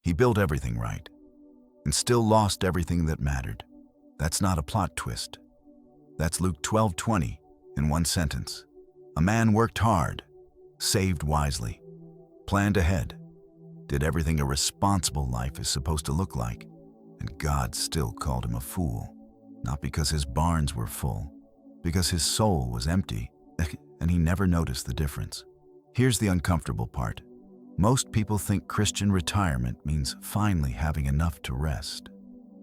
He built everything right and still lost everything that mattered. That's not a plot twist. That's Luke 12:20 in one sentence. A man worked hard, saved wisely, planned ahead, did everything a responsible life is supposed to look like, and God still called him a fool. Not because his barns were full, because his soul was empty, and he never noticed the difference. Here's the uncomfortable part. Most people think Christian retirement means finally having enough to rest.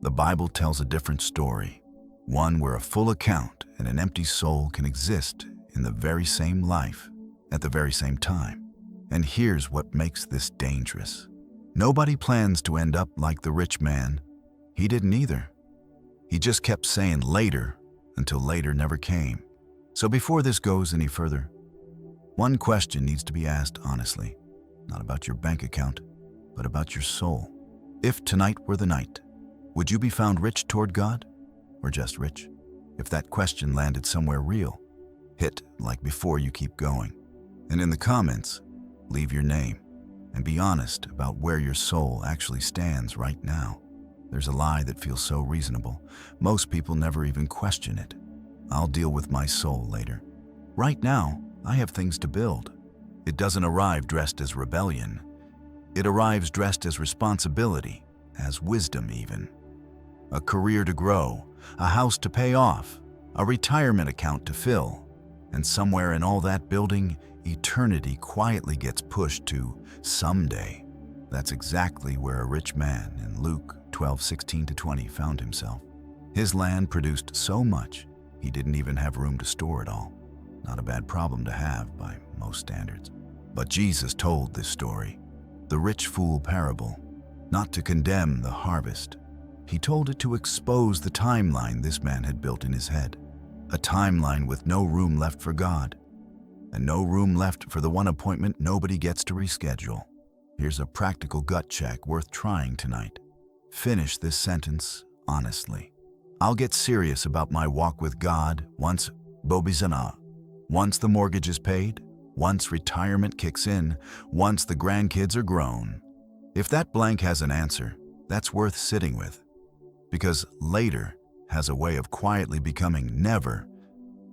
The Bible tells a different story, one where a full account and an empty soul can exist in the very same life at the very same time. And here's what makes this dangerous. Nobody plans to end up like the rich man. He didn't either. He just kept saying later until later never came. So before this goes any further, one question needs to be asked honestly, not about your bank account, but about your soul. If tonight were the night, would you be found rich toward God, or just rich? If that question landed somewhere real, hit like before you keep going. And in the comments, leave your name and be honest about where your soul actually stands right now. There's a lie that feels so reasonable. Most people never even question it. I'll deal with my soul later. Right now, I have things to build. It doesn't arrive dressed as rebellion. It arrives dressed as responsibility, as wisdom even. A career to grow, a house to pay off, a retirement account to fill, and somewhere in all that building, eternity quietly gets pushed to someday. That's exactly where a rich man in Luke 12:16-20 found himself. His land produced so much, he didn't even have room to store it all. Not a bad problem to have by most standards. But Jesus told this story, the rich fool parable, not to condemn the harvest. He told it to expose the timeline this man had built in his head. A timeline with no room left for God, and no room left for the one appointment nobody gets to reschedule. Here's a practical gut check worth trying tonight. Finish this sentence honestly. I'll get serious about my walk with God once Bobizana, once the mortgage is paid, once retirement kicks in, once the grandkids are grown. If that blank has an answer, that's worth sitting with, because later has a way of quietly becoming never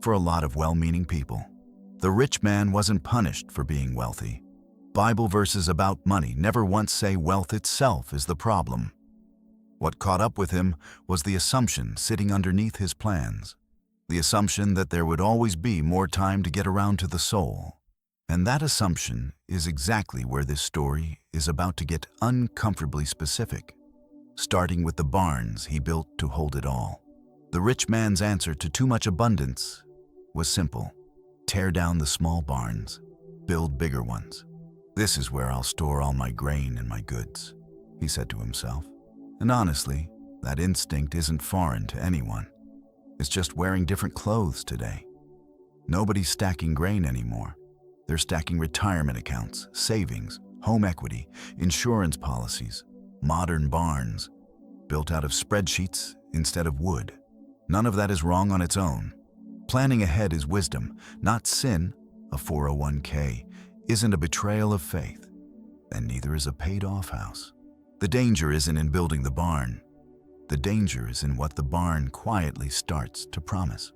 for a lot of well-meaning people. The rich man wasn't punished for being wealthy. Bible verses about money never once say wealth itself is the problem. What caught up with him was the assumption sitting underneath his plans, the assumption that there would always be more time to get around to the soul. And that assumption is exactly where this story is about to get uncomfortably specific, starting with the barns he built to hold it all. The rich man's answer to too much abundance was simple. Tear down the small barns, build bigger ones. This is where I'll store all my grain and my goods, he said to himself. And honestly, that instinct isn't foreign to anyone. It's just wearing different clothes today. Nobody's stacking grain anymore. They're stacking retirement accounts, savings, home equity, insurance policies, modern barns, built out of spreadsheets instead of wood. None of that is wrong on its own. Planning ahead is wisdom, not sin. A 401k isn't a betrayal of faith, and neither is a paid-off house. The danger isn't in building the barn. The danger is in what the barn quietly starts to promise.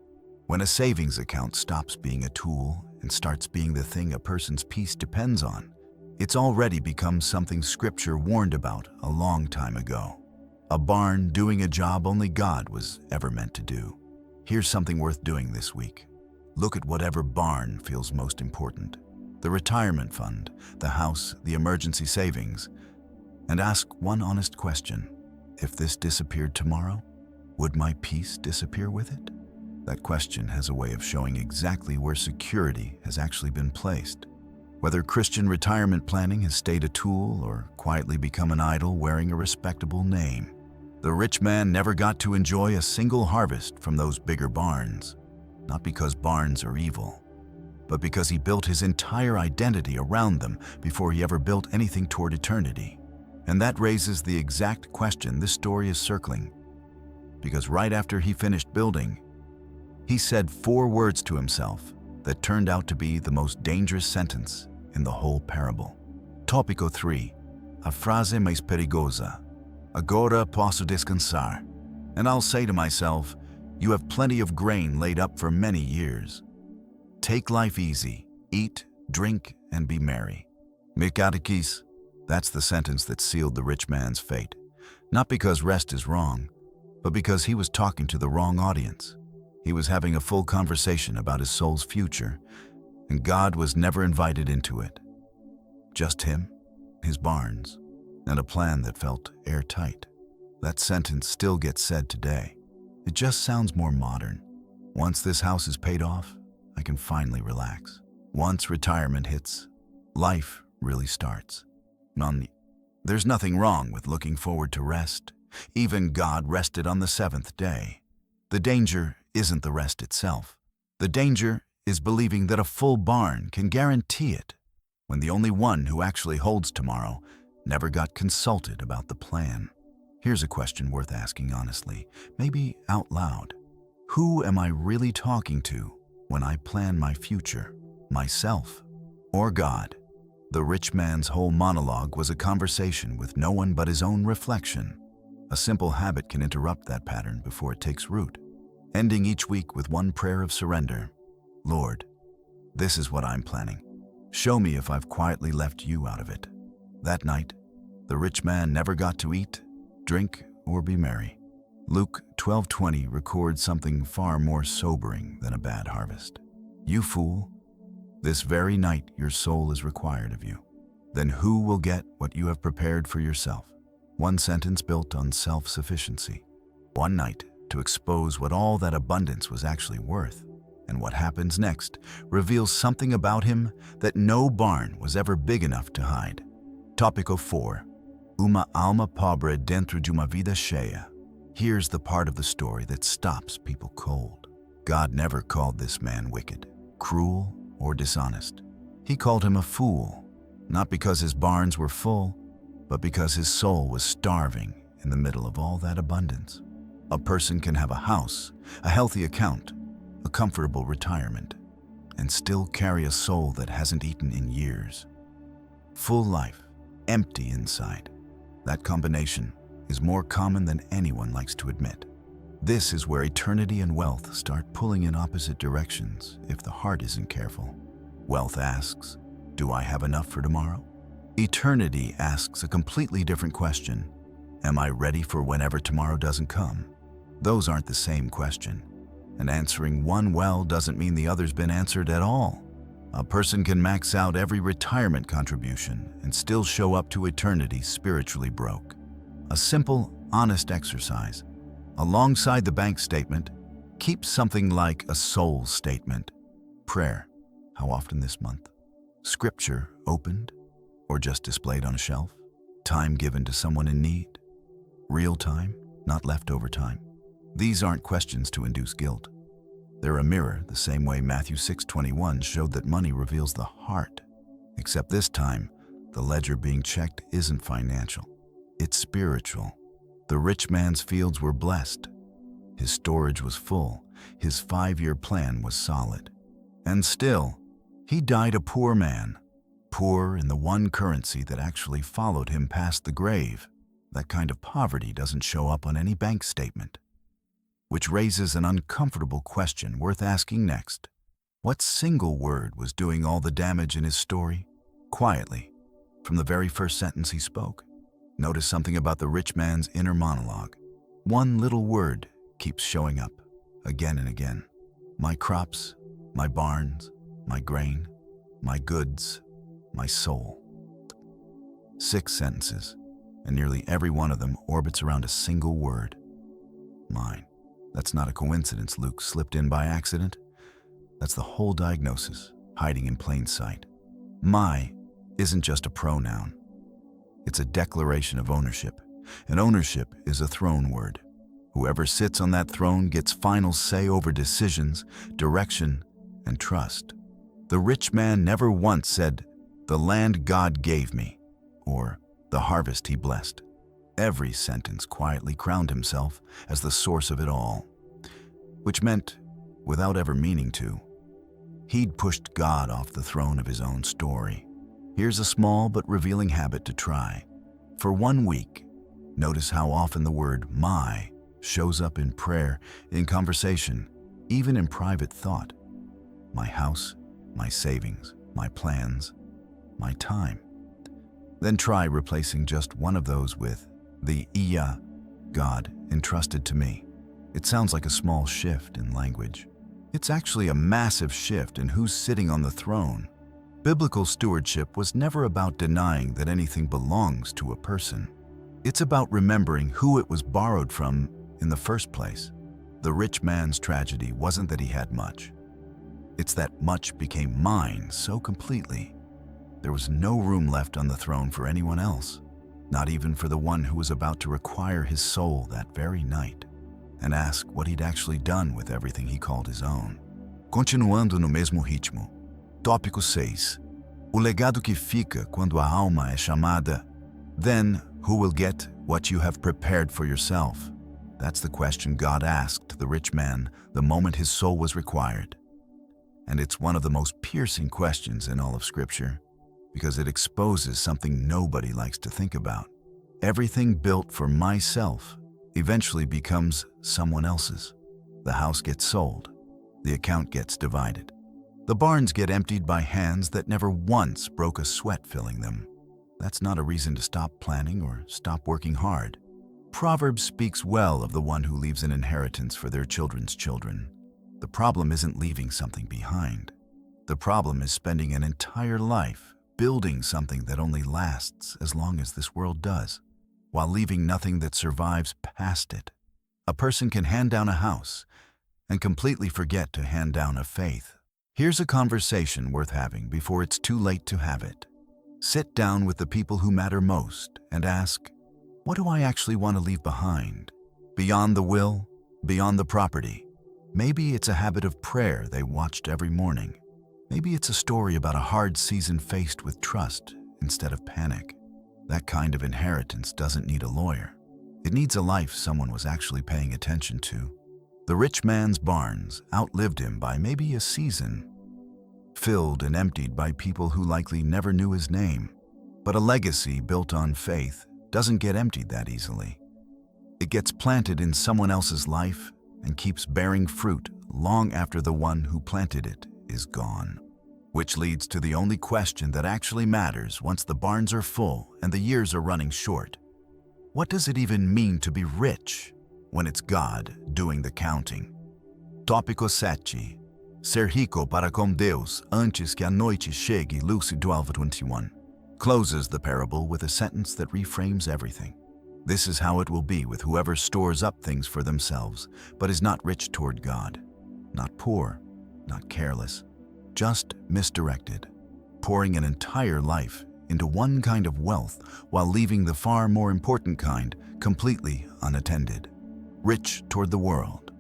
When a savings account stops being a tool and starts being the thing a person's peace depends on, it's already become something Scripture warned about a long time ago. A barn doing a job only God was ever meant to do. Here's something worth doing this week. Look at whatever barn feels most important. The retirement fund, the house, the emergency savings, and ask one honest question. If this disappeared tomorrow, would my peace disappear with it? That question has a way of showing exactly where security has actually been placed. Whether Christian retirement planning has stayed a tool or quietly become an idol wearing a respectable name. The rich man never got to enjoy a single harvest from those bigger barns, not because barns are evil, but because he built his entire identity around them before he ever built anything toward eternity. And that raises the exact question this story is circling, because right after he finished building, he said 4 words to himself that turned out to be the most dangerous sentence in the whole parable. Topico 3. a frase mais perigosa. Agora posso descansar. And I'll say to myself, you have plenty of grain laid up for many years. Take life easy, eat, drink, and be merry. Mikadikis, that's the sentence that sealed the rich man's fate. Not because rest is wrong, but because he was talking to the wrong audience. He was having a full conversation about his soul's future, and God was never invited into it. Just him, his barns, and a plan that felt airtight. That sentence still gets said today. It just sounds more modern. Once this house is paid off, I can finally relax. Once retirement hits, life really starts. There's nothing wrong with looking forward to rest. Even God rested on the seventh day. The danger isn't the rest itself. The danger is believing that a full barn can guarantee it, when the only one who actually holds tomorrow never got consulted about the plan. Here's a question worth asking honestly, maybe out loud. Who am I really talking to when I plan my future? Myself or God? The rich man's whole monologue was a conversation with no one but his own reflection. A simple habit can interrupt that pattern before it takes root, ending each week with one prayer of surrender. Lord, this is what I'm planning. Show me if I've quietly left you out of it. That night, the rich man never got to eat, drink, or be merry. Luke 12:20 records something far more sobering than a bad harvest. You fool, this very night your soul is required of you. Then who will get what you have prepared for yourself? One sentence built on self-sufficiency. One night to expose what all that abundance was actually worth. And what happens next reveals something about him that no barn was ever big enough to hide. Tópico 4. Uma alma pobre dentro de uma vida cheia. Here's the part of the story that stops people cold. God never called this man wicked, cruel, or dishonest. He called him a fool, not because his barns were full, but because his soul was starving in the middle of all that abundance. A person can have a house, a healthy account, a comfortable retirement, and still carry a soul that hasn't eaten in years. Full life, empty inside. That combination is more common than anyone likes to admit. This is where eternity and wealth start pulling in opposite directions if the heart isn't careful. Wealth asks, do I have enough for tomorrow? Eternity asks a completely different question. Am I ready for whenever tomorrow doesn't come? Those aren't the same question. And answering one well doesn't mean the other's been answered at all. A person can max out every retirement contribution and still show up to eternity spiritually broke. A simple, honest exercise. Alongside the bank statement, keep something like a soul statement. Prayer, how often this month? Scripture opened or just displayed on a shelf? Time given to someone in need? Real time, not leftover time. These aren't questions to induce guilt. They're a mirror, the same way Matthew 6:21 showed that money reveals the heart. Except this time, the ledger being checked isn't financial. It's spiritual. The rich man's fields were blessed. His storage was full. His 5-year plan was solid. And still, he died a poor man. Poor in the one currency that actually followed him past the grave. That kind of poverty doesn't show up on any bank statement. Which raises an uncomfortable question worth asking next. What single word was doing all the damage in his story? Quietly, from the very first sentence he spoke. Notice something about the rich man's inner monologue. One little word keeps showing up, again and again. My crops, my barns, my grain, my goods, my soul. 6 sentences, and nearly every one of them orbits around a single word. Mine. That's not a coincidence Luke slipped in by accident. That's the whole diagnosis, hiding in plain sight. My isn't just a pronoun. It's a declaration of ownership, and ownership is a throne word. Whoever sits on that throne gets final say over decisions, direction, and trust. The rich man never once said, "The land God gave me," or "the harvest he blessed." Every sentence quietly crowned himself as the source of it all, which meant, without ever meaning to, he'd pushed God off the throne of his own story. Here's a small but revealing habit to try. For 1 week, notice how often the word my shows up in prayer, in conversation, even in private thought. My house, my savings, my plans, my time. Then try replacing just one of those with the Iya, God entrusted to me. It sounds like a small shift in language. It's actually a massive shift in who's sitting on the throne. Biblical stewardship was never about denying that anything belongs to a person. It's about remembering who it was borrowed from in the first place. The rich man's tragedy wasn't that he had much. It's that much became mine so completely. There was no room left on the throne for anyone else, not even for the one who was about to require his soul that very night and ask what he'd actually done with everything he called his own. Continuando no mesmo ritmo. Tópico 6. O legado que fica quando a alma é chamada. Then, who will get what you have prepared for yourself? That's the question God asked the rich man the moment his soul was required. And it's one of the most piercing questions in all of Scripture, because it exposes something nobody likes to think about. Everything built for myself eventually becomes someone else's. The house gets sold. The account gets divided. The barns get emptied by hands that never once broke a sweat filling them. That's not a reason to stop planning or stop working hard. Proverbs speaks well of the one who leaves an inheritance for their children's children. The problem isn't leaving something behind. The problem is spending an entire life building something that only lasts as long as this world does, while leaving nothing that survives past it. A person can hand down a house and completely forget to hand down a faith. Here's a conversation worth having before it's too late to have it. Sit down with the people who matter most and ask, what do I actually want to leave behind? Beyond the will, beyond the property. Maybe it's a habit of prayer they watched every morning. Maybe it's a story about a hard season faced with trust instead of panic. That kind of inheritance doesn't need a lawyer. It needs a life someone was actually paying attention to. The rich man's barns outlived him by maybe a season, filled and emptied by people who likely never knew his name. But a legacy built on faith doesn't get emptied that easily. It gets planted in someone else's life and keeps bearing fruit long after the one who planted it is gone. Which leads to the only question that actually matters once the barns are full and the years are running short. What does it even mean to be rich when it's God doing the counting? Tópico 7. Ser rico para com Deus antes que a noite chegue. Luke 12:21 closes the parable with a sentence that reframes everything. This is how it will be with whoever stores up things for themselves, but is not rich toward God. Not poor, not careless, just misdirected, pouring an entire life into one kind of wealth while leaving the far more important kind completely unattended. Rich toward the world,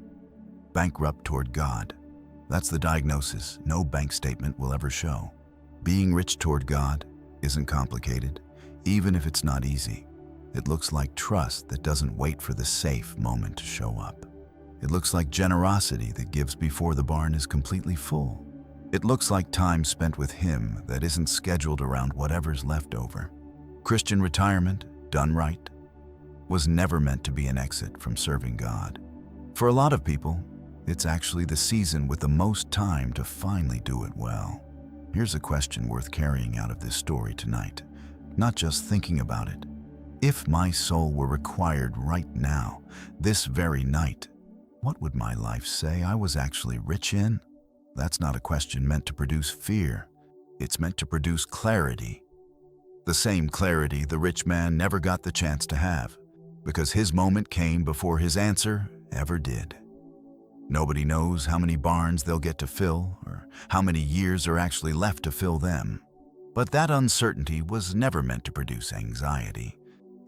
bankrupt toward God. That's the diagnosis no bank statement will ever show. Being rich toward God isn't complicated, even if it's not easy. It looks like trust that doesn't wait for the safe moment to show up. It looks like generosity that gives before the barn is completely full. It looks like time spent with Him that isn't scheduled around whatever's left over. Christian retirement, done right, was never meant to be an exit from serving God. For a lot of people, it's actually the season with the most time to finally do it well. Here's a question worth carrying out of this story tonight, not just thinking about it. If my soul were required right now, this very night, what would my life say I was actually rich in? That's not a question meant to produce fear. It's meant to produce clarity. The same clarity the rich man never got the chance to have, because his moment came before his answer ever did. Nobody knows how many barns they'll get to fill or how many years are actually left to fill them. But that uncertainty was never meant to produce anxiety.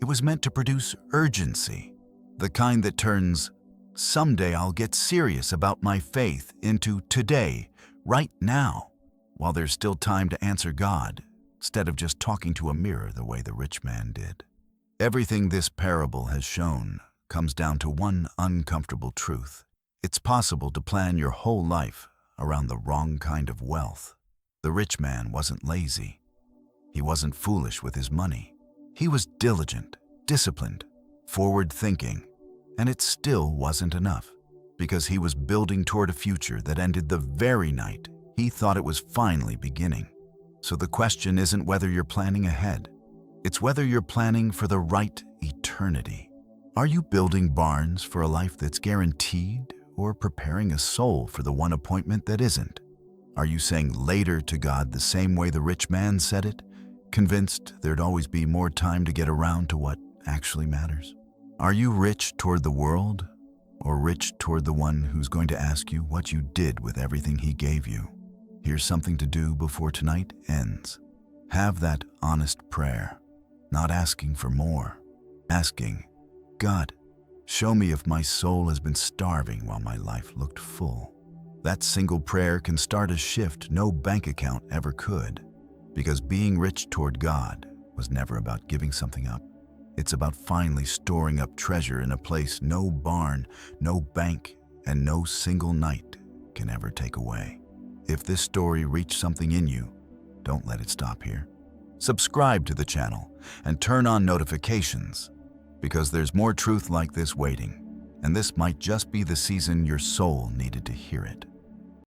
It was meant to produce urgency, the kind that turns someday I'll get serious about my faith into today, right now, while there's still time to answer God, instead of just talking to a mirror the way the rich man did. Everything this parable has shown comes down to one uncomfortable truth. It's possible to plan your whole life around the wrong kind of wealth. The rich man wasn't lazy. He wasn't foolish with his money. He was diligent, disciplined, forward-thinking, and it still wasn't enough, because he was building toward a future that ended the very night he thought it was finally beginning. So the question isn't whether you're planning ahead, it's whether you're planning for the right eternity. Are you building barns for a life that's guaranteed, or preparing a soul for the one appointment that isn't? Are you saying later to God the same way the rich man said it, convinced there'd always be more time to get around to what actually matters? Are you rich toward the world, or rich toward the one who's going to ask you what you did with everything he gave you? Here's something to do before tonight ends. Have that honest prayer, not asking for more, asking, God, show me if my soul has been starving while my life looked full. That single prayer can start a shift no bank account ever could, because being rich toward God was never about giving something up. It's about finally storing up treasure in a place no barn, no bank, and no single night can ever take away. If this story reached something in you, don't let it stop here. Subscribe to the channel and turn on notifications, because there's more truth like this waiting, and this might just be the season your soul needed to hear it.